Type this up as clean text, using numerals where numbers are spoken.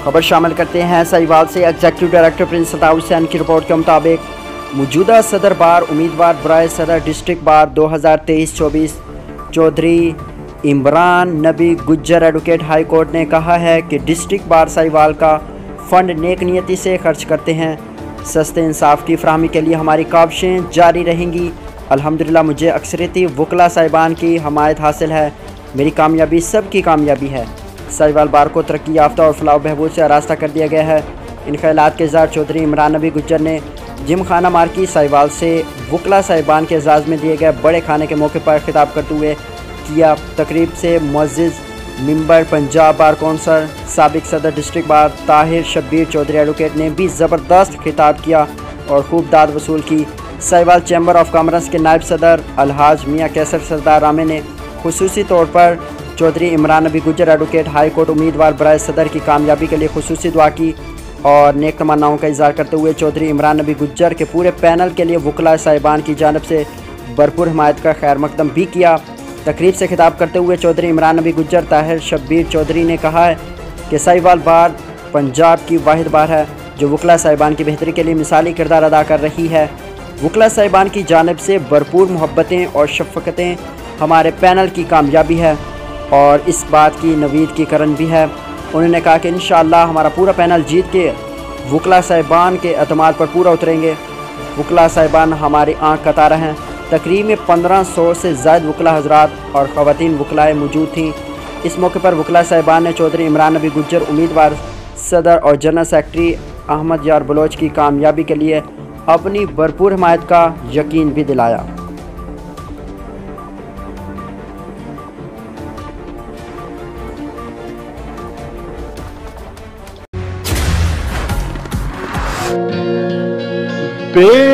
खबर शामिल करते हैं साहिवाल से। एग्जीक्यूटिव डायरेक्टर प्रिंस सताउर हुसैन की रिपोर्ट के मुताबिक मौजूदा सदर बार उम्मीदवार बराए सदर डिस्ट्रिक्ट बार 2023-24 चौधरी इमरान नबी गुज्जर एडवोकेट हाई कोर्ट ने कहा है कि डिस्ट्रिक्ट बार साहिवाल का फ़ंड नेक नियति से खर्च करते हैं। सस्ते इंसाफ की फराहमी के लिए हमारी काविशें जारी रहेंगी। अल्हम्दुलिल्लाह मुझे अक्सरियती वकला साहिबान की हमायत हासिल है। मेरी कामयाबी सबकी कामयाबी है। साहिवाल बार को तरक्की याफ्ता और फलाह बहबूद से आरास्ता कर दिया गया है। इन ख्यालात के इज़हार चौधरी इमरान नबी गुज्जर ने जिम खाना मार्की साहिवाल से वकला साहिबान के एजाज़ में दिए गए बड़े खाने के मौके पर खिताब करते हुए किया। तकरीब से मुअज़्ज़िज़ मेंबर पंजाब बार कौंसल साबिक सदर district bar Tahir Shabbir Chaudhry advocate ने भी ज़बरदस्त खिताब किया और खूब दाद वसूल की। साहिवाल चैम्बर ऑफ कॉमर्स के नायब सदर अलहाज मियाँ कैसर सरदार रामे ने खुसूसी तौर पर चौधरी इमरान नबी गुज्जर एडवोकेट हाई कोर्ट उम्मीदवार बराए सदर की कामयाबी के लिए खुसूसी दुआ की और नेक तमन्नाओं का इज़हार करते हुए चौधरी इमरान नबी गुज्जर के पूरे पैनल के लिए वकला साहिबान की जानिब से भरपूर हिमायत का खैर मकदम भी किया। तकरीब से खिताब करते हुए चौधरी इमरान नबी गुज्जर ताहिर शब्बीर चौधरी ने कहा है कि साहिवाल बार पंजाब की वाहिद बार है जो वकला साहिबान की बेहतरी के लिए मिसाली किरदार अदा कर रही है। वकला साहिबान की जानिब से भरपूर मोहब्बतें और शफ़क़तें हमारे पैनल की कामयाबी है और इस बात की नवीद की करन भी है। उन्होंने कहा कि इंशाअल्लाह हमारा पूरा पैनल जीत के वकला साहिबान के एतमाद पर पूरा उतरेंगे। वकला साहिबान हमारी आँख का तारा हैं। तकरीब में 1500 से ज़ायद वकला हज़रात और ख़वातीन वकलाएँ मौजूद थीं। इस मौके पर वकला साहिबान ने चौधरी इमरान नबी गुज्जर उम्मीदवार सदर और जनरल सेक्रेटरी अहमद यार बलोच की कामयाबी के लिए अपनी भरपूर हिमायत का यकीन भी दिलाया। पे